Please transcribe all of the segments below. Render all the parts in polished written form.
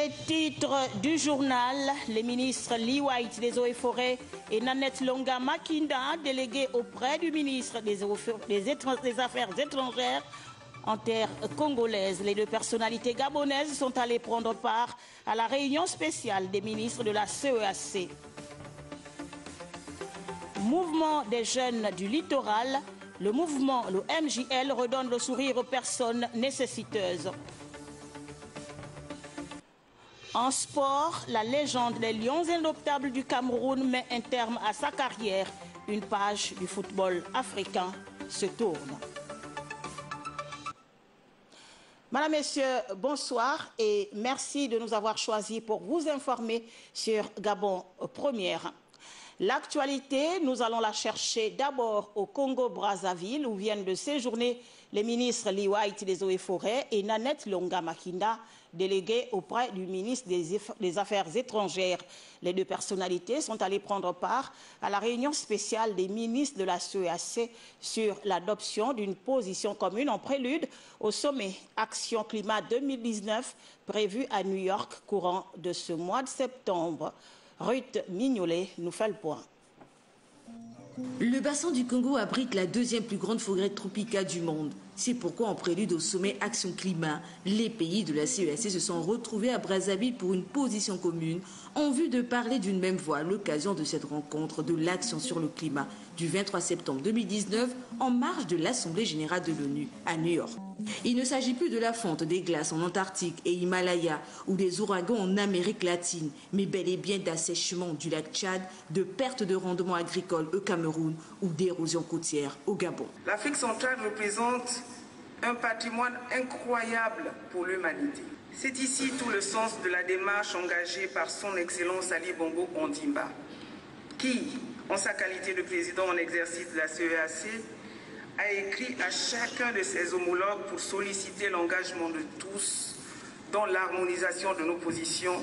Les titres du journal, les ministres Lee White des Eaux et Forêts et Nanette Longa Makinda, délégués auprès du ministre des Affaires étrangères en terre congolaise. Les deux personnalités gabonaises sont allées prendre part à la réunion spéciale des ministres de la CEAC. Mouvement des jeunes du littoral, le mouvement, le MJL, redonne le sourire aux personnes nécessiteuses. En sport, la légende des Lions indoptables du Cameroun met un terme à sa carrière. Une page du football africain se tourne. Madame, Messieurs, bonsoir et merci de nous avoir choisis pour vous informer sur Gabon Première. L'actualité, nous allons la chercher d'abord au Congo-Brazzaville où viennent de séjourner les ministres Lee White des Eaux et Forêts et Nanette Longa Makinda, délégués auprès du ministre des Affaires étrangères. Les deux personnalités sont allées prendre part à la réunion spéciale des ministres de la CEAC sur l'adoption d'une position commune en prélude au sommet Action Climat 2019 prévu à New York courant de ce mois de septembre. Ruth Mignolet nous fait le point. Le bassin du Congo abrite la deuxième plus grande forêt tropicale du monde. C'est pourquoi, en prélude au sommet Action Climat, les pays de la CEAC se sont retrouvés à Brazzaville pour une position commune en vue de parler d'une même voix à l'occasion de cette rencontre de l'action sur le climat du 23 septembre 2019 en marge de l'Assemblée générale de l'ONU à New York. Il ne s'agit plus de la fonte des glaces en Antarctique et Himalaya ou des ouragans en Amérique latine, mais bel et bien d'assèchement du lac Tchad, de perte de rendement agricole au Cameroun ou d'érosion côtière au Gabon. L'Afrique centrale représente un patrimoine incroyable pour l'humanité. C'est ici tout le sens de la démarche engagée par son Excellence Ali Bongo Ondimba, qui, en sa qualité de président en exercice de la CEAC, a écrit à chacun de ses homologues pour solliciter l'engagement de tous dans l'harmonisation de nos positions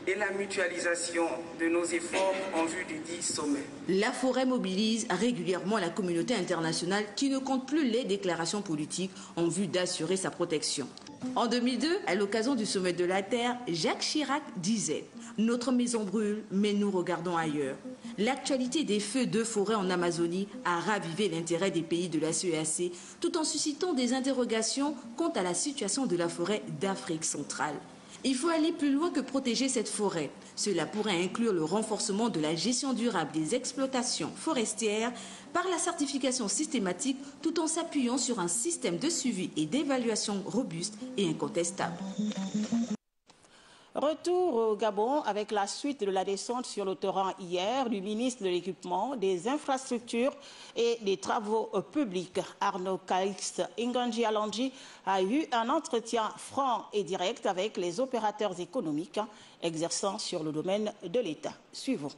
et la mutualisation de nos efforts en vue du dit sommet. La forêt mobilise régulièrement la communauté internationale qui ne compte plus les déclarations politiques en vue d'assurer sa protection. En 2002, à l'occasion du sommet de la Terre, Jacques Chirac disait « Notre maison brûle, mais nous regardons ailleurs ». L'actualité des feux de forêt en Amazonie a ravivé l'intérêt des pays de la CEAC tout en suscitant des interrogations quant à la situation de la forêt d'Afrique centrale. Il faut aller plus loin que protéger cette forêt. Cela pourrait inclure le renforcement de la gestion durable des exploitations forestières par la certification systématique tout en s'appuyant sur un système de suivi et d'évaluation robuste et incontestable. Retour au Gabon avec la suite de la descente sur le terrain hier du ministre de l'Équipement, des Infrastructures et des Travaux publics. Arnaud Calixte Inganji Alandji a eu un entretien franc et direct avec les opérateurs économiques exerçant sur le domaine de l'État. Suivons.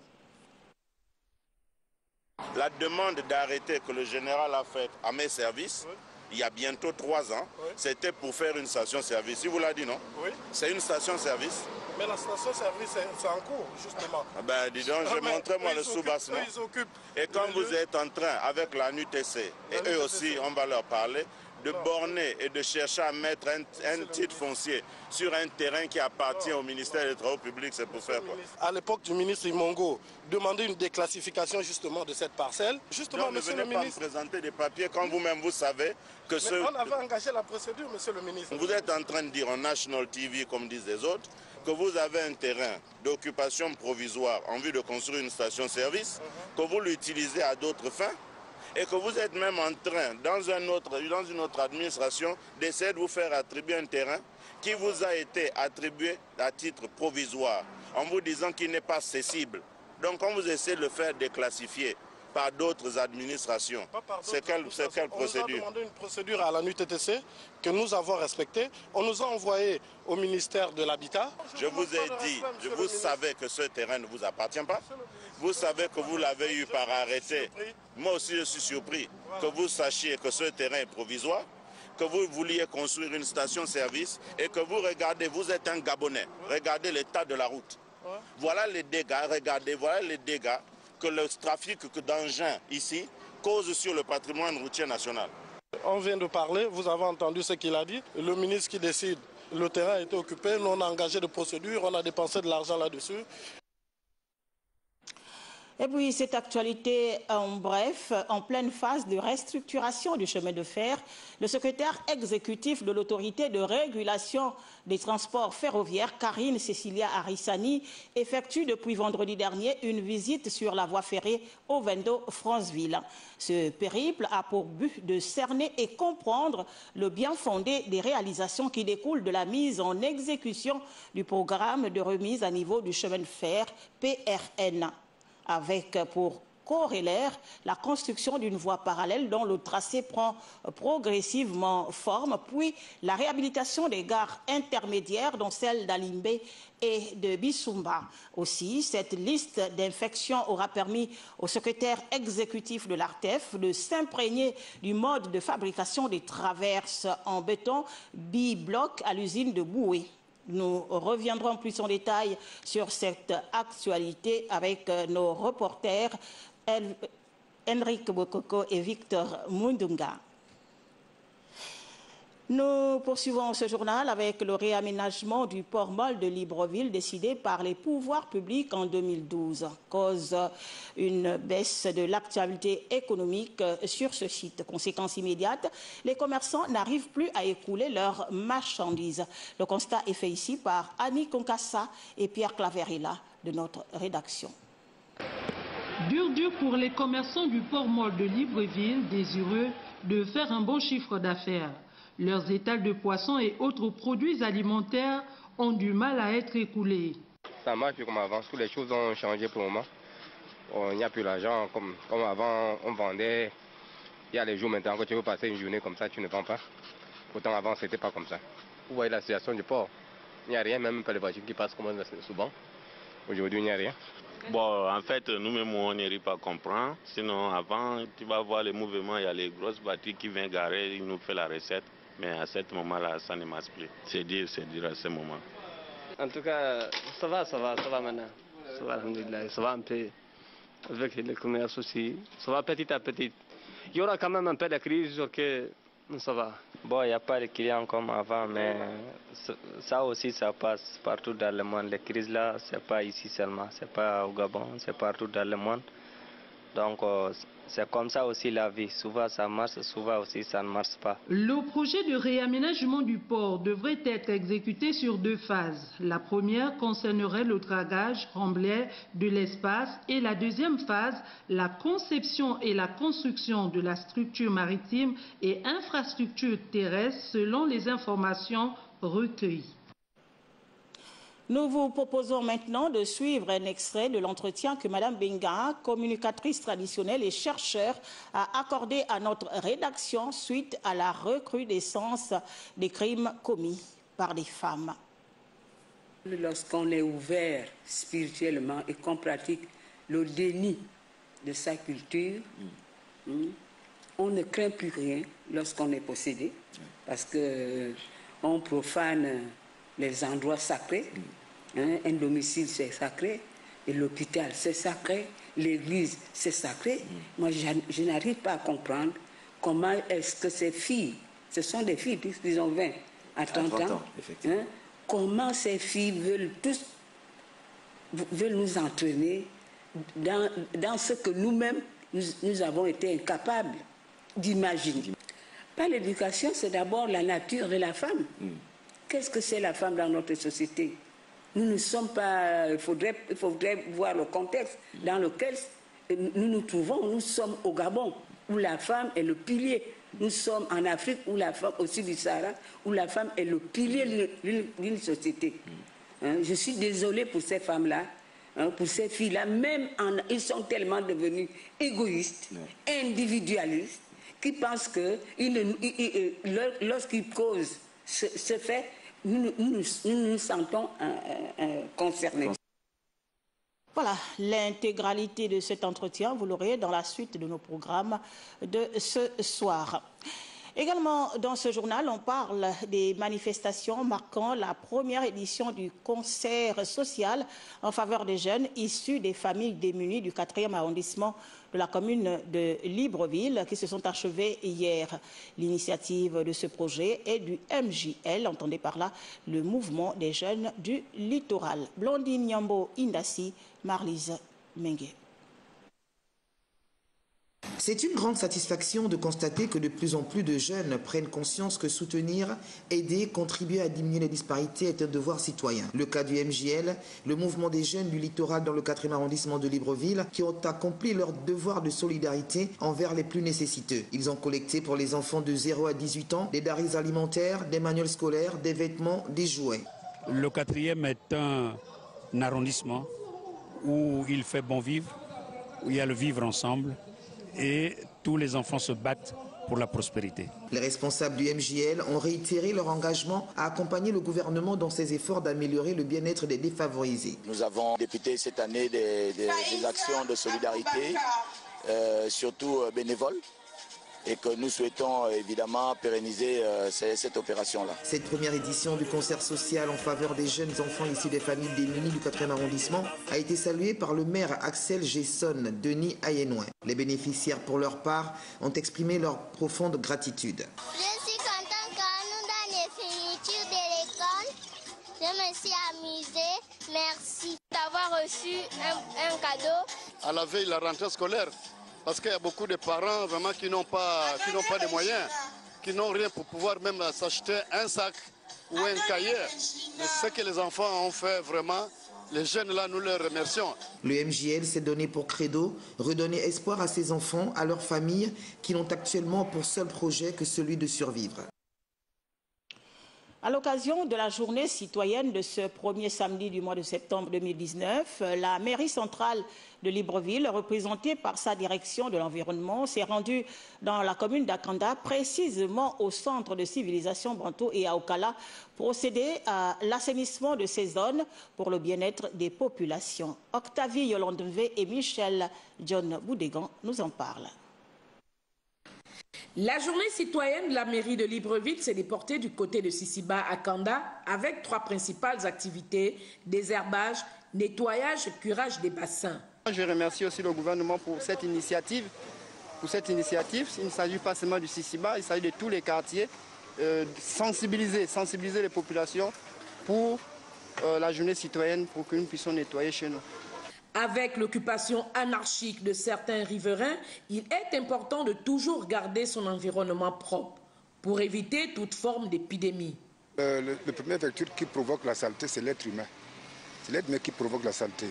La demande d'arrêter que le général a faite à mes services, il y a bientôt 3 ans, c'était pour faire une station-service. Il vous l'a dit, non? Oui. C'est une station-service. Mais la station-service, c'est en cours, justement. Ah ben, dis donc, montrez-moi le sous-bassement. Et quand vous êtes en train, avec la NUTC, et eux aussi, on va leur parler, de borner et de chercher à mettre un titre foncier sur un terrain qui appartient au ministère des Travaux publics, c'est pour faire quoi? À l'époque du ministre Imongo, demander une déclassification justement de cette parcelle. Justement, donc, monsieur le ministre, ne venez pas me présenter des papiers quand vous-même vous savez que on avait engagé la procédure, monsieur le ministre. Vous êtes en train de dire en National TV, comme disent les autres, que vous avez un terrain d'occupation provisoire en vue de construire une station-service, que vous l'utilisez à d'autres fins, et que vous êtes même en train, dans une autre administration, d'essayer de vous faire attribuer un terrain qui vous a été attribué à titre provisoire, en vous disant qu'il n'est pas cessible. Donc quand vous essayez de le faire déclassifier par d'autres administrations, c'est quelle procédure? On nous a demandé une procédure à la NUTTC que nous avons respectée. On nous a envoyé au ministère de l'Habitat. Je vous ai dit, vous savez que ce terrain ne vous appartient pas. Vous savez que vous l'avez eu par arrêté. Moi aussi, je suis surpris que vous sachiez que ce terrain est provisoire, que vous vouliez construire une station-service et que vous regardez, vous êtes un Gabonais, regardez l'état de la route. Voilà les dégâts, regardez, voilà les dégâts que le trafic d'engins ici cause sur le patrimoine routier national. On vient de parler, vous avez entendu ce qu'il a dit. Le ministre qui décide Le terrain a été occupé, nous on a engagé des procédures, on a dépensé de l'argent là-dessus. Et puis, cette actualité, en bref, en pleine phase de restructuration du chemin de fer, le secrétaire exécutif de l'autorité de régulation des transports ferroviaires, Karine Cecilia Arissani, effectue depuis vendredi dernier une visite sur la voie ferrée Ovendo-Franceville. Ce périple a pour but de cerner et comprendre le bien fondé des réalisations qui découlent de la mise en exécution du programme de remise à niveau du chemin de fer PRN, avec pour corollaire la construction d'une voie parallèle dont le tracé prend progressivement forme, puis la réhabilitation des gares intermédiaires, dont celle d'Alimbé et de Bissoumba. Aussi, cette liste d'infections aura permis au secrétaire exécutif de l'ARTEF de s'imprégner du mode de fabrication des traverses en béton bi-bloc à l'usine de Boué. Nous reviendrons plus en détail sur cette actualité avec nos reporters Enrique Bokoko et Victor Mundunga. Nous poursuivons ce journal avec le réaménagement du port molle de Libreville décidé par les pouvoirs publics en 2012. Cause une baisse de l'activité économique sur ce site. Conséquence immédiate, les commerçants n'arrivent plus à écouler leurs marchandises. Le constat est fait ici par Annie Konkassa et Pierre Claverilla de notre rédaction. Dur pour les commerçants du port molle de Libreville, désireux de faire un bon chiffre d'affaires. Leurs étals de poissons et autres produits alimentaires ont du mal à être écoulés. Ça marche plus comme avant, toutes les choses ont changé pour le moment. Il n'y a plus l'argent comme avant, on vendait. Il y a les jours maintenant que tu veux passer une journée comme ça, tu ne vends pas. Pourtant avant, ce n'était pas comme ça. Vous voyez la situation du port. Il n'y a rien, même pas les voitures qui passent comme souvent. Aujourd'hui, il n'y a rien. Bon, en fait, nous-mêmes, on n'arrive pas à comprendre. Sinon, avant, tu vas voir les mouvements, il y a les grosses voitures qui viennent garer, ils nous font la recette. Mais à ce moment-là, ça ne marche plus. C'est dur à ce moment. En tout cas, ça va maintenant. Ça va, alhamdoulilah, ça va un peu avec le commerce aussi. Ça va petit à petit. Il y aura quand même un peu de crise, ok, ça va. Bon, il n'y a pas de clients comme avant, mais ça aussi, ça passe partout dans le monde. Les crises là, ce n'est pas ici seulement, ce n'est pas au Gabon, c'est partout dans le monde. Donc, c'est comme ça aussi la vie. Souvent ça marche, souvent aussi ça ne marche pas. Le projet de réaménagement du port devrait être exécuté sur 2 phases. La première concernerait le dragage remblai de l'espace et la deuxième phase, la conception et la construction de la structure maritime et infrastructure terrestre selon les informations recueillies. Nous vous proposons maintenant de suivre un extrait de l'entretien que Mme Benga, communicatrice traditionnelle et chercheur, a accordé à notre rédaction suite à la recrudescence des crimes commis par des femmes. Lorsqu'on est ouvert spirituellement et qu'on pratique le déni de sa culture, on ne craint plus rien lorsqu'on est possédé, parce qu'on profane les endroits sacrés. Un domicile, c'est sacré, et l'hôpital, c'est sacré, l'église, c'est sacré. Moi, je n'arrive pas à comprendre comment est-ce que ces filles, ce sont des filles, puisqu'ils ont 20 à 30 ans, comment ces filles veulent nous entraîner dans ce que nous-mêmes, nous avons été incapables d'imaginer. Par l'éducation, c'est d'abord la nature de la femme. Qu'est-ce que c'est la femme dans notre société? Nous ne sommes pas... Il faudrait voir le contexte dans lequel nous nous trouvons. Nous sommes au Gabon, où la femme est le pilier. Nous sommes en Afrique, où la femme, aussi du Sahara, où la femme est le pilier d'une société. Je suis désolée pour ces femmes-là, pour ces filles-là. Même ils sont tellement devenus égoïstes, individualistes, qui pensent que lorsqu'ils causent ce fait, nous nous sentons concernés. Voilà, l'intégralité de cet entretien, vous l'aurez dans la suite de nos programmes de ce soir. Également, dans ce journal, on parle des manifestations marquant la première édition du concert social en faveur des jeunes issus des familles démunies du 4e arrondissement de la commune de Libreville qui se sont achevées hier. L'initiative de ce projet est du MJL, entendez par là le mouvement des jeunes du littoral. Blondine Nyambo Indassi, Marlise Mengue. C'est une grande satisfaction de constater que de plus en plus de jeunes prennent conscience que soutenir, aider, contribuer à diminuer les disparités est un devoir citoyen. Le cas du MJL, le mouvement des jeunes du littoral dans le 4e arrondissement de Libreville, qui ont accompli leur devoir de solidarité envers les plus nécessiteux. Ils ont collecté pour les enfants de 0 à 18 ans des denrées alimentaires, des manuels scolaires, des vêtements, des jouets. Le 4e est un arrondissement où il fait bon vivre, où il y a le vivre ensemble. Et tous les enfants se battent pour la prospérité. Les responsables du MJL ont réitéré leur engagement à accompagner le gouvernement dans ses efforts d'améliorer le bien-être des défavorisés. Nous avons débuté cette année des actions de solidarité, surtout bénévoles, et que nous souhaitons évidemment pérenniser cette opération-là. Cette première édition du concert social en faveur des jeunes enfants issus des familles démunies du 4e arrondissement a été saluée par le maire Axel Gesson Denis Ayenouin. Les bénéficiaires, pour leur part, ont exprimé leur profonde gratitude. Je suis contente quand nous, dans les finitures de l'école, je me suis amusée. Merci d'avoir reçu un cadeau. À la veille de la rentrée scolaire, parce qu'il y a beaucoup de parents vraiment qui n'ont pas de moyens, qui n'ont rien pour pouvoir même s'acheter un sac ou un cahier. Mais ce que les enfants ont fait vraiment, les jeunes là, nous les remercions. Le MJL s'est donné pour credo, redonner espoir à ses enfants, à leurs familles, qui n'ont actuellement pour seul projet que celui de survivre. À l'occasion de la journée citoyenne de ce premier samedi du mois de septembre 2019, la mairie centrale de Libreville, représentée par sa direction de l'environnement, s'est rendue dans la commune d'Akanda, précisément au centre de civilisation Banto et à Okala, procéder à l'assainissement de ces zones pour le bien-être des populations. Octavie Yolandeve et Michel John Boudégan nous en parlent. La journée citoyenne de la mairie de Libreville s'est déportée du côté de Sisiba à Kanda avec 3 principales activités: désherbage, nettoyage et curage des bassins. Je remercie aussi le gouvernement pour cette initiative. Il ne s'agit pas seulement du Sisiba, il s'agit de tous les quartiers. Sensibiliser les populations pour la journée citoyenne pour que nous puissions nettoyer chez nous. Avec l'occupation anarchique de certains riverains, il est important de toujours garder son environnement propre pour éviter toute forme d'épidémie. Le premier vecteur qui provoque la saleté, c'est l'être humain. C'est l'être humain qui provoque la saleté.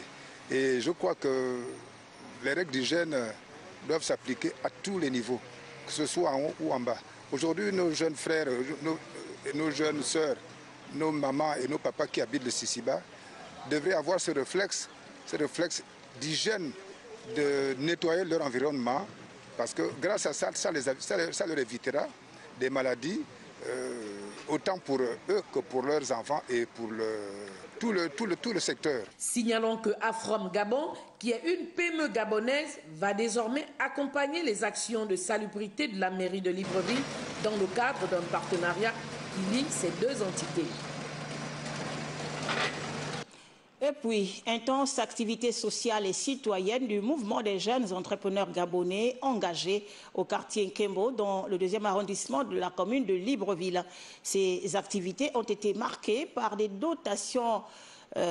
Et je crois que les règles d'hygiène doivent s'appliquer à tous les niveaux, que ce soit en haut ou en bas. Aujourd'hui, nos jeunes frères, nos jeunes sœurs, nos mamans et nos papas qui habitent le Sisiba devraient avoir ce réflexe d'hygiène, de nettoyer leur environnement, parce que grâce à ça, ça leur évitera des maladies, autant pour eux que pour leurs enfants et pour tout le secteur. Signalons que Afrom Gabon, qui est une PME gabonaise, va désormais accompagner les actions de salubrité de la mairie de Libreville dans le cadre d'un partenariat qui lie ces 2 entités. Et puis, intense activité sociale et citoyenne du mouvement des jeunes entrepreneurs gabonais engagés au quartier Nkembo, dans le 2e arrondissement de la commune de Libreville. Ces activités ont été marquées par des dotations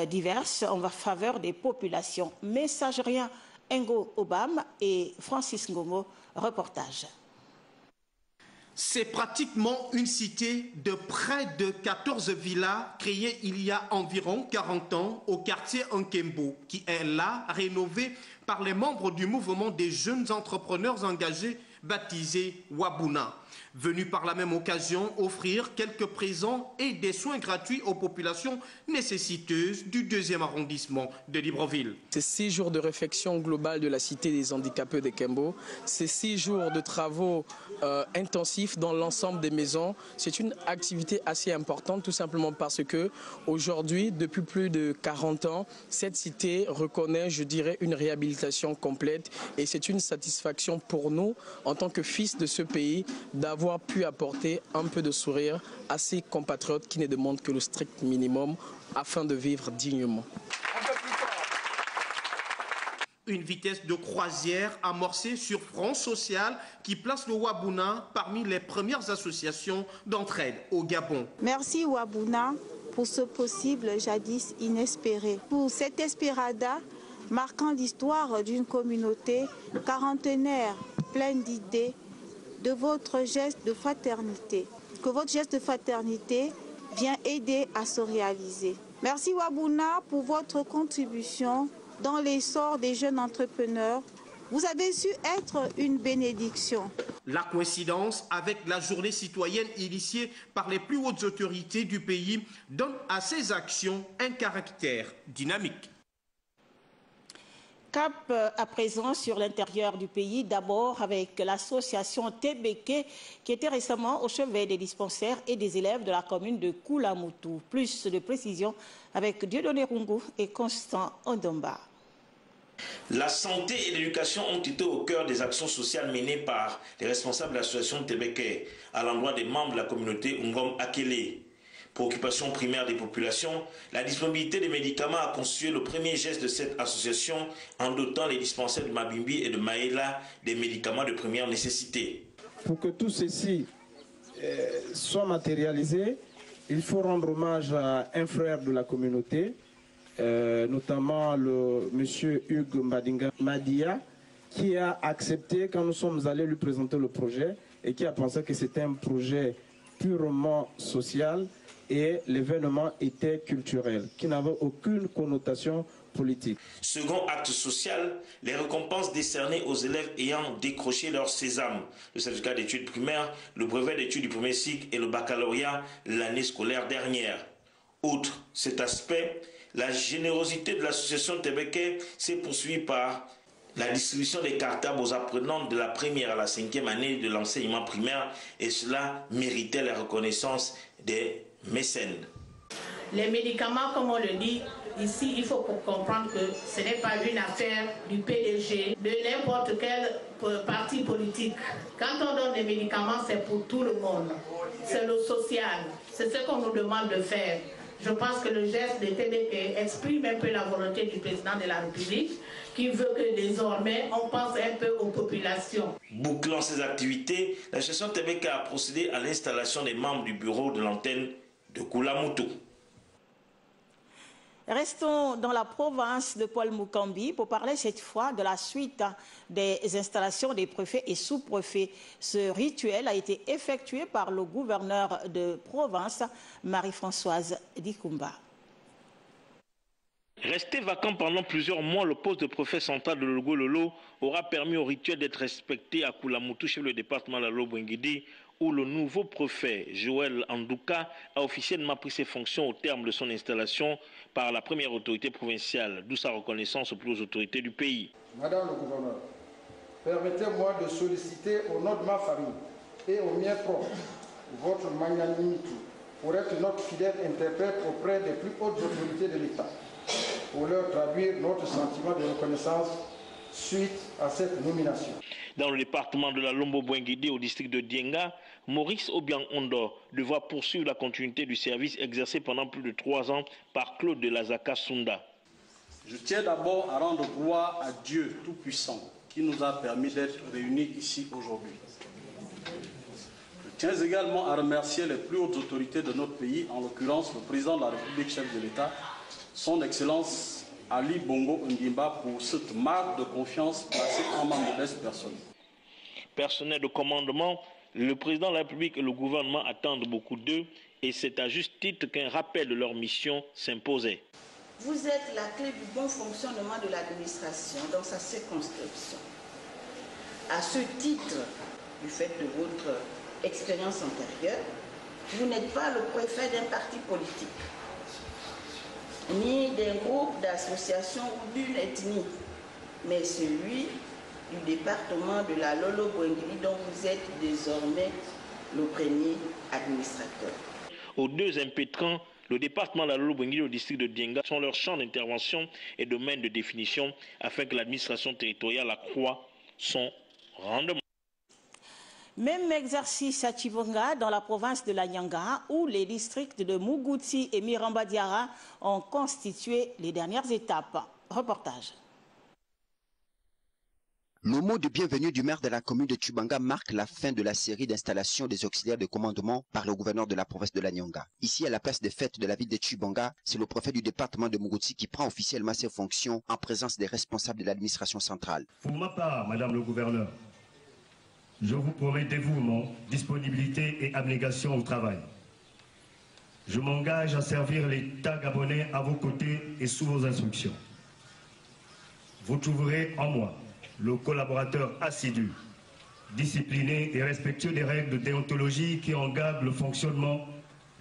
diverses en faveur des populations. Messagerien Ngo Obam et Francis Ngomo, reportage. C'est pratiquement une cité de près de 14 villas créées il y a environ 40 ans au quartier Nkembo, qui est là rénové par les membres du mouvement des jeunes entrepreneurs engagés baptisé Wabuna, venu par la même occasion offrir quelques présents et des soins gratuits aux populations nécessiteuses du 2e arrondissement de Libreville. C'est 6 jours de réflexion globale de la cité des handicapés de Kembo. C'est 6 jours de travaux intensifs dans l'ensemble des maisons. C'est une activité assez importante, tout simplement parce que aujourd'hui, depuis plus de 40 ans, cette cité reconnaît, je dirais, une réhabilitation complète, et c'est une satisfaction pour nous en tant que fils de ce pays, d'avoir pu apporter un peu de sourire à ces compatriotes qui ne demandent que le strict minimum afin de vivre dignement. Une vitesse de croisière amorcée sur Front Social qui place le Wabouna parmi les premières associations d'entraide au Gabon. Merci Wabouna pour ce possible jadis inespéré. Pour cette espérada marquant l'histoire d'une communauté quarantenaire pleine d'idées, de votre geste de fraternité. Que votre geste de fraternité vient aider à se réaliser. Merci Wabouna pour votre contribution dans l'essor des jeunes entrepreneurs. Vous avez su être une bénédiction. La coïncidence avec la journée citoyenne initiée par les plus hautes autorités du pays donne à ces actions un caractère dynamique. Cap à présent sur l'intérieur du pays, d'abord avec l'association Tebeke qui était récemment au chevet des dispensaires et des élèves de la commune de Koulamoutou. Plus de précisions avec Dieudonné Rungu et Constant Ondomba. La santé et l'éducation ont été au cœur des actions sociales menées par les responsables de l'association Tebeke à l'endroit des membres de la communauté Ngom Akele. Préoccupation primaire des populations, la disponibilité des médicaments a constitué le premier geste de cette association en dotant les dispensaires de Mabimbi et de Maïla des médicaments de première nécessité. Pour que tout ceci soit matérialisé, il faut rendre hommage à un frère de la communauté, notamment le monsieur Hugues Mbadinga Madia, qui a accepté quand nous sommes allés lui présenter le projet et qui a pensé que c'était un projet purement social et l'événement était culturel, qui n'avait aucune connotation politique. Second acte social, les récompenses décernées aux élèves ayant décroché leur sésame, le certificat d'études primaires, le brevet d'études du premier cycle et le baccalauréat l'année scolaire dernière. Outre cet aspect, la générosité de l'association Tebeke s'est poursuivie par la distribution des cartables aux apprenants de la première à la 5e année de l'enseignement primaire, et cela méritait la reconnaissance des mécènes. Les médicaments, comme on le dit, ici, il faut comprendre que ce n'est pas une affaire du PDG, de n'importe quel parti politique. Quand on donne des médicaments, c'est pour tout le monde. C'est le social. C'est ce qu'on nous demande de faire. Je pense que le geste de TBK exprime un peu la volonté du président de la République qui veut que désormais on pense un peu aux populations. Bouclant ses activités, l'association TBK a procédé à l'installation des membres du bureau de l'antenne de Koulamoutou. Restons dans la province de Paul Mukambi pour parler cette fois de la suite des installations des préfets et sous-préfets. Ce rituel a été effectué par le gouverneur de province, Marie-Françoise Dikumba. Resté vacant pendant plusieurs mois, le poste de préfet central de Logololo aura permis au rituel d'être respecté à Koulamoutou, chef du département de la Lobwengidi, où le nouveau préfet, Joël Andouka, a officiellement pris ses fonctions au terme de son installation par la première autorité provinciale, d'où sa reconnaissance aux plus hautes autorités du pays. Madame le gouverneur, permettez-moi de solliciter au nom de ma famille et au mien propre votre magnanimité pour être notre fidèle interprète auprès des plus hautes autorités de l'État, pour leur traduire notre sentiment de reconnaissance suite à cette nomination. Dans le département de la Lombo-Bwengidi au district de Dienga, Maurice Obiang-Ondo devra poursuivre la continuité du service exercé pendant plus de 3 ans par Claude de Lazaka Sunda. Je tiens d'abord à rendre gloire à Dieu Tout-Puissant qui nous a permis d'être réunis ici aujourd'hui. Je tiens également à remercier les plus hautes autorités de notre pays, en l'occurrence le président de la République, chef de l'État, son Excellence Ali Bongo Ondimba, pour cette marque de confiance placée en ma modeste personne. Personnel de commandement, le président de la République et le gouvernement attendent beaucoup d'eux et c'est à juste titre qu'un rappel de leur mission s'imposait. Vous êtes la clé du bon fonctionnement de l'administration dans sa circonscription. À ce titre, du fait de votre expérience antérieure, vous n'êtes pas le préfet d'un parti politique, ni d'un groupe d'association ou d'une ethnie, mais celui du département de la Lolo-Bwengidi dont vous êtes désormais le premier administrateur. Aux deux impétrants, le département de la Lolo-Bwengidi et le district de Dienga sont leurs champs d'intervention et domaines de définition afin que l'administration territoriale accroît son rendement. Même exercice à Chibonga, dans la province de la Nyanga, où les districts de Mugouti et Miramba-Diara ont constitué les dernières étapes. Reportage. Le mot de bienvenue du maire de la commune de Chibonga marque la fin de la série d'installations des auxiliaires de commandement par le gouverneur de la province de la Nyanga. Ici, à la place des fêtes de la ville de Chibonga, c'est le préfet du département de Mugouti qui prend officiellement ses fonctions en présence des responsables de l'administration centrale. Pour ma part, madame le gouverneur, je vous promets dévouement, disponibilité et abnégation au travail. Je m'engage à servir l'État gabonais à vos côtés et sous vos instructions. Vous trouverez en moi le collaborateur assidu, discipliné et respectueux des règles de déontologie qui engagent le fonctionnement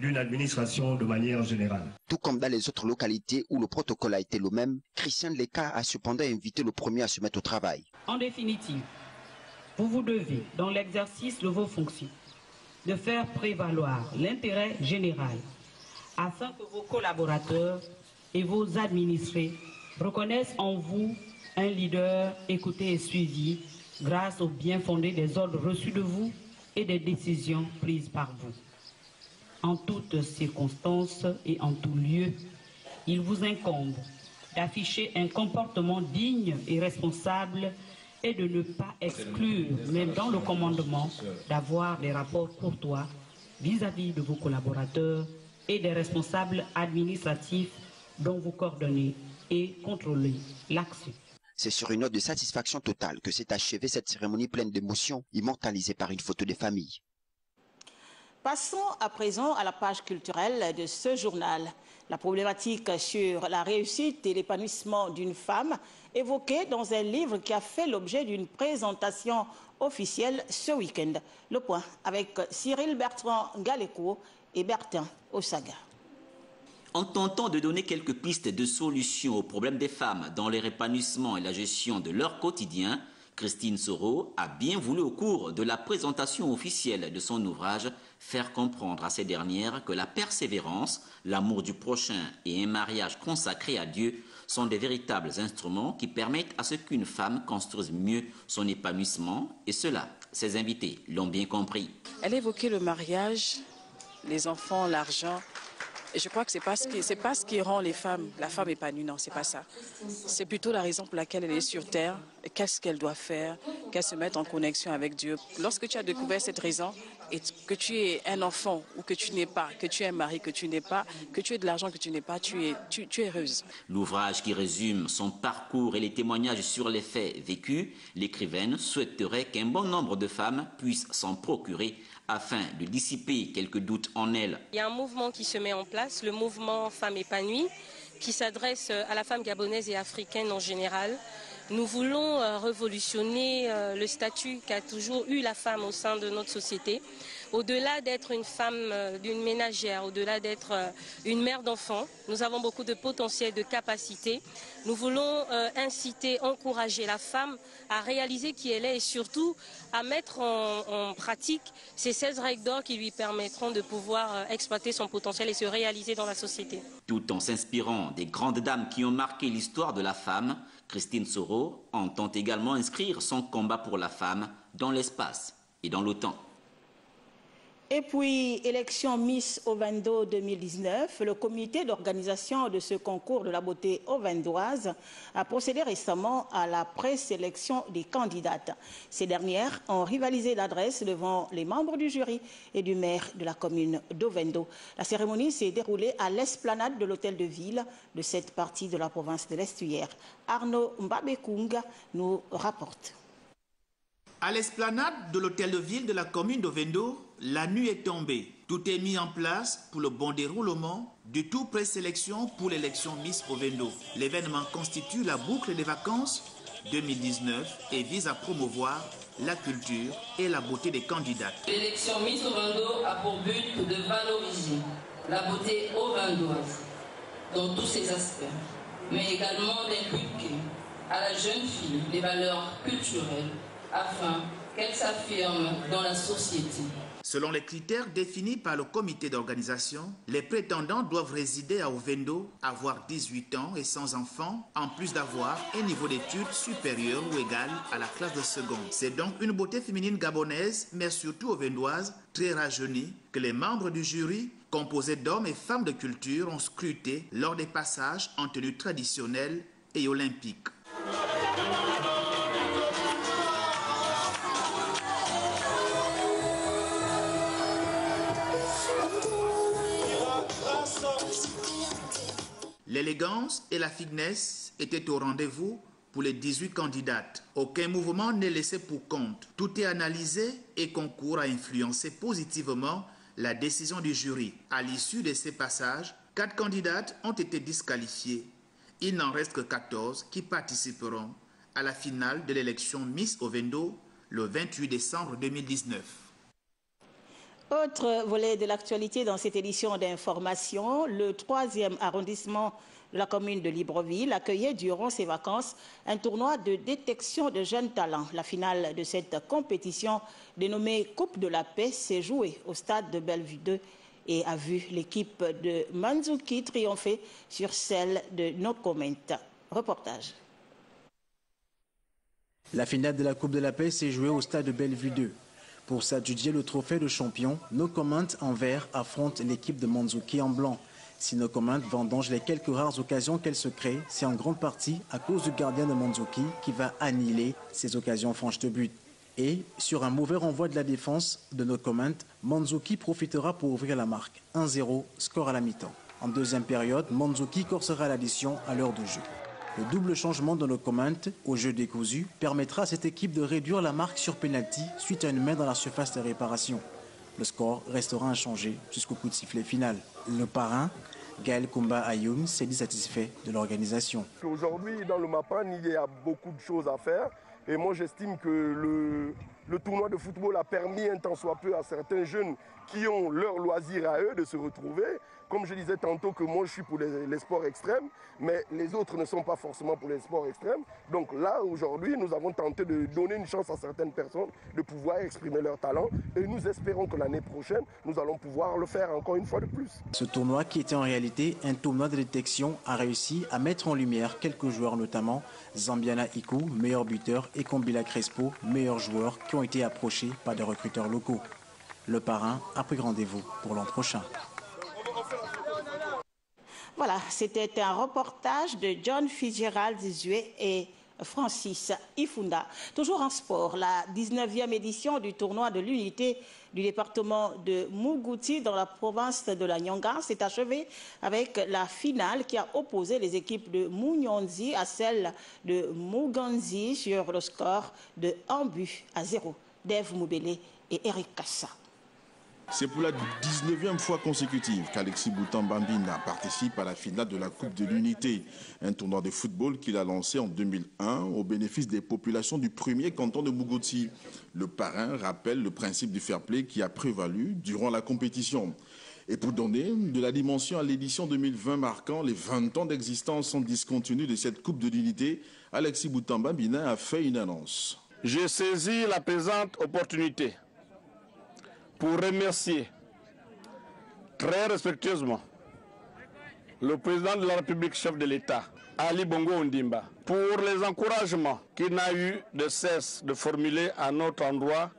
d'une administration de manière générale. Tout comme dans les autres localités où le protocole a été le même, Christian Leka a cependant invité le premier à se mettre au travail. En définitive, vous devez, dans l'exercice de vos fonctions, de faire prévaloir l'intérêt général afin que vos collaborateurs et vos administrés reconnaissent en vous un leader écouté et suivi grâce au bien fondé des ordres reçus de vous et des décisions prises par vous. En toutes circonstances et en tout lieu, il vous incombe d'afficher un comportement digne et responsable et de ne pas exclure, même dans le commandement, d'avoir des rapports courtois vis-à-vis de vos collaborateurs et des responsables administratifs dont vous coordonnez et contrôlez l'action. C'est sur une note de satisfaction totale que s'est achevée cette cérémonie pleine d'émotions, immortalisée par une photo des familles. Passons à présent à la page culturelle de ce journal. La problématique sur la réussite et l'épanouissement d'une femme évoquée dans un livre qui a fait l'objet d'une présentation officielle ce week-end. Le point avec Cyril Bertrand Galeko et Bertin Osaga. En tentant de donner quelques pistes de solutions aux problèmes des femmes dans leur épanouissement et la gestion de leur quotidien, Christine Soro a bien voulu, au cours de la présentation officielle de son ouvrage, faire comprendre à ces dernières que la persévérance, l'amour du prochain et un mariage consacré à Dieu sont des véritables instruments qui permettent à ce qu'une femme construise mieux son épanouissement, et cela, ses invités l'ont bien compris. Elle évoquait le mariage, les enfants, l'argent. Et je crois que c'est pas ce qui rend la femme épanouie, non, c'est pas ça. C'est plutôt la raison pour laquelle elle est sur terre, qu'est-ce qu'elle doit faire, qu'elle se mette en connexion avec Dieu. Lorsque tu as découvert cette raison, et que tu es un enfant ou que tu n'es pas, que tu es un mari que tu n'es pas, que tu aies de l'argent que tu n'es pas, tu es heureuse. L'ouvrage qui résume son parcours et les témoignages sur les faits vécus, l'écrivaine souhaiterait qu'un bon nombre de femmes puissent s'en procurer afin de dissiper quelques doutes en elles. Il y a un mouvement qui se met en place, le mouvement Femmes épanouies, qui s'adresse à la femme gabonaise et africaine en général. Nous voulons révolutionner le statut qu'a toujours eu la femme au sein de notre société. Au-delà d'être une femme d'une ménagère, au-delà d'être une mère d'enfants, nous avons beaucoup de potentiel, de capacité. Nous voulons inciter, encourager la femme à réaliser qui elle est et surtout à mettre en pratique ces 16 règles d'or qui lui permettront de pouvoir exploiter son potentiel et se réaliser dans la société. Tout en s'inspirant des grandes dames qui ont marqué l'histoire de la femme, Christine Soro entend également inscrire son combat pour la femme dans l'espace et dans le temps. Et puis, élection Miss Ovendo 2019, le comité d'organisation de ce concours de la beauté ovendoise a procédé récemment à la présélection des candidates. Ces dernières ont rivalisé d'adresse devant les membres du jury et du maire de la commune d'Ovendo. La cérémonie s'est déroulée à l'esplanade de l'hôtel de ville de cette partie de la province de l'Estuaire. Arnaud Mbabekunga nous rapporte. À l'esplanade de l'hôtel de ville de la commune d'Ovendo, la nuit est tombée. Tout est mis en place pour le bon déroulement du tout présélection pour l'élection Miss Ovendo. L'événement constitue la boucle des vacances 2019 et vise à promouvoir la culture et la beauté des candidates. L'élection Miss Ovendo a pour but de valoriser la beauté ovendoise dans tous ses aspects, mais également d'inculquer à la jeune fille des valeurs culturelles afin qu'elle s'affirme dans la société. Selon les critères définis par le comité d'organisation, les prétendants doivent résider à Ovendo, avoir 18 ans et sans enfants, en plus d'avoir un niveau d'études supérieur ou égal à la classe de seconde. C'est donc une beauté féminine gabonaise, mais surtout ovendoise, très rajeunie, que les membres du jury, composés d'hommes et femmes de culture, ont scruté lors des passages en tenue traditionnelle et olympique. L'élégance et la finesse étaient au rendez-vous pour les 18 candidates. Aucun mouvement n'est laissé pour compte. Tout est analysé et concourt à influencer positivement la décision du jury. À l'issue de ces passages, 4 candidates ont été disqualifiées. Il n'en reste que 14 qui participeront à la finale de l'élection Miss Ovendo le 28 décembre 2019. Autre volet de l'actualité dans cette édition d'information, le 3e arrondissement de la commune de Libreville accueillait durant ses vacances un tournoi de détection de jeunes talents. La finale de cette compétition, dénommée Coupe de la Paix, s'est jouée au stade de Bellevue 2 et a vu l'équipe de Manzouki triompher sur celle de No Comment. Reportage. La finale de la Coupe de la Paix s'est jouée au stade de Bellevue 2. Pour s'adjudier le trophée de champion, No Comment en vert affronte l'équipe de Manzouki en blanc. Si No Comment vendange les quelques rares occasions qu'elle se crée, c'est en grande partie à cause du gardien de Manzouki qui va annihiler ces occasions franches de but. Et sur un mauvais renvoi de la défense de No Comment, Manzouki profitera pour ouvrir la marque. 1-0, score à la mi-temps. En deuxième période, Manzouki corsera l'addition à l'heure de jeu. Le double changement de No Comment au jeu décousu permettra à cette équipe de réduire la marque sur pénalty suite à une main dans la surface de réparation. Le score restera inchangé jusqu'au coup de sifflet final. Le parrain, Gaël Kumba Ayoun, s'est dit satisfait de l'organisation. Aujourd'hui, dans le MAPAN, il y a beaucoup de choses à faire. Et moi, j'estime que le tournoi de football a permis un tant soit peu à certains jeunes qui ont leur loisir à eux de se retrouver. Comme je disais tantôt que moi je suis pour les sports extrêmes, mais les autres ne sont pas forcément pour les sports extrêmes. Donc là, aujourd'hui, nous avons tenté de donner une chance à certaines personnes de pouvoir exprimer leur talent. Et nous espérons que l'année prochaine, nous allons pouvoir le faire encore une fois de plus. Ce tournoi, qui était en réalité un tournoi de détection, a réussi à mettre en lumière quelques joueurs, notamment Zambiana Iku, meilleur buteur, et Kombila Crespo, meilleur joueur, qui ont été approchés par des recruteurs locaux. Le parrain a pris rendez-vous pour l'an prochain. Voilà, c'était un reportage de John Fitzgerald Zizue et Francis Ifunda. Toujours en sport, la 19e édition du tournoi de l'unité du département de Mougouti dans la province de la Nyanga s'est achevée avec la finale qui a opposé les équipes de Mounionzi à celle de Mouganzi sur le score de 1-0. Dave Moubele et Eric Kassa. C'est pour la 19e fois consécutive qu'Alexis Boutambambina participe à la finale de la Coupe de l'Unité, un tournoi de football qu'il a lancé en 2001 au bénéfice des populations du premier canton de Mougouti. Le parrain rappelle le principe du fair play qui a prévalu durant la compétition. Et pour donner de la dimension à l'édition 2020 marquant les 20 ans d'existence sans discontinu de cette Coupe de l'Unité, Alexis Boutambambina a fait une annonce. J'ai saisi la présente opportunité pour remercier très respectueusement le président de la République, chef de l'État, Ali Bongo Ondimba, pour les encouragements qu'il n'a eu de cesse de formuler à notre endroit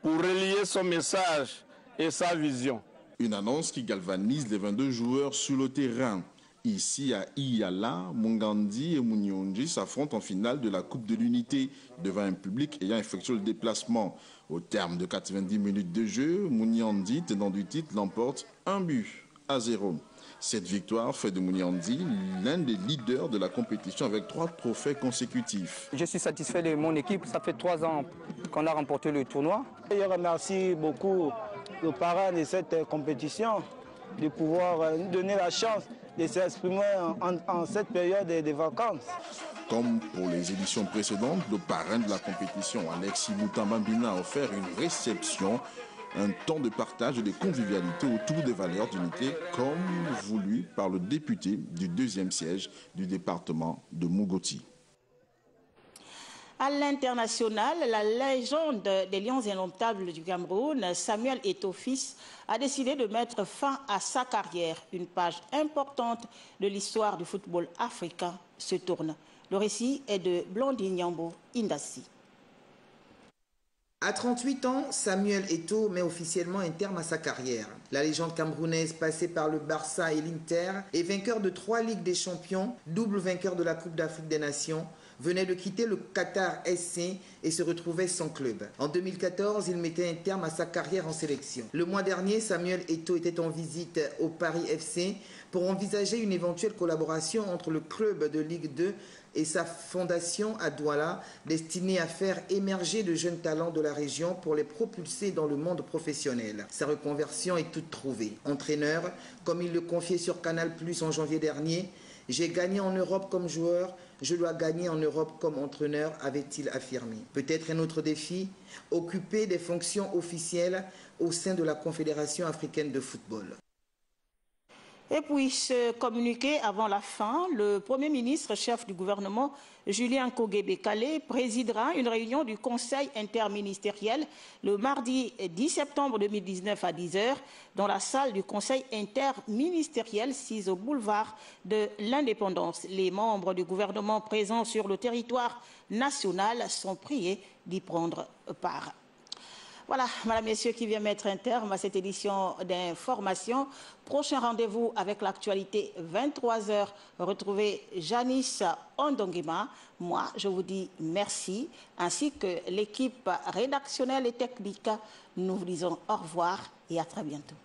pour relier son message et sa vision. Une annonce qui galvanise les 22 joueurs sur le terrain. Ici à Iyala, Mungandi et Munyonji s'affrontent en finale de la Coupe de l'Unité devant un public ayant effectué le déplacement. Au terme de 90 minutes de jeu, Munyandi, tenant du titre, l'emporte 1-0. Cette victoire fait de Munyandi l'un des leaders de la compétition avec 3 trophées consécutifs. Je suis satisfait de mon équipe. Ça fait 3 ans qu'on a remporté le tournoi. Je remercie beaucoup le parrain de cette compétition de pouvoir nous donner la chance de s'exprimer en cette période de vacances. Comme pour les éditions précédentes, le parrain de la compétition, Alexis Boutambambina, a offert une réception, un temps de partage et de convivialité autour des valeurs d'unité, comme voulu par le député du 2e siège du département de Mougouti. À l'international, la légende des Lions indomptables du Cameroun, Samuel Eto'o fils, a décidé de mettre fin à sa carrière. Une page importante de l'histoire du football africain se tourne. Le récit est de Blondine Nyambo Indassi. À 38 ans, Samuel Eto'o met officiellement un terme à sa carrière. La légende camerounaise passée par le Barça et l'Inter et vainqueur de 3 Ligues des Champions, double vainqueur de la Coupe d'Afrique des Nations, venait de quitter le Qatar SC et se retrouvait sans club. En 2014, il mettait un terme à sa carrière en sélection. Le mois dernier, Samuel Eto'o était en visite au Paris FC pour envisager une éventuelle collaboration entre le club de Ligue 2 et sa fondation à Douala, destinée à faire émerger de jeunes talents de la région pour les propulser dans le monde professionnel. Sa reconversion est toute trouvée. Entraîneur, comme il le confiait sur Canal+ en janvier dernier, « J'ai gagné en Europe comme joueur, je dois gagner en Europe comme entraîneur », avait-il affirmé. Peut-être un autre défi, occuper des fonctions officielles au sein de la Confédération africaine de football. Et puis, ce communiqué avant la fin, le Premier ministre, chef du gouvernement, Julien Kogué-Bekale, présidera une réunion du Conseil interministériel le mardi 10 septembre 2019 à 10 h dans la salle du Conseil interministériel 6 au boulevard de l'Indépendance. Les membres du gouvernement présents sur le territoire national sont priés d'y prendre part. Voilà, Madame, Messieurs, qui vient mettre un terme à cette édition d'information. Prochain rendez-vous avec l'actualité, 23 h. Retrouvez Janice Ondongima. Moi, je vous dis merci, ainsi que l'équipe rédactionnelle et technique. Nous vous disons au revoir et à très bientôt.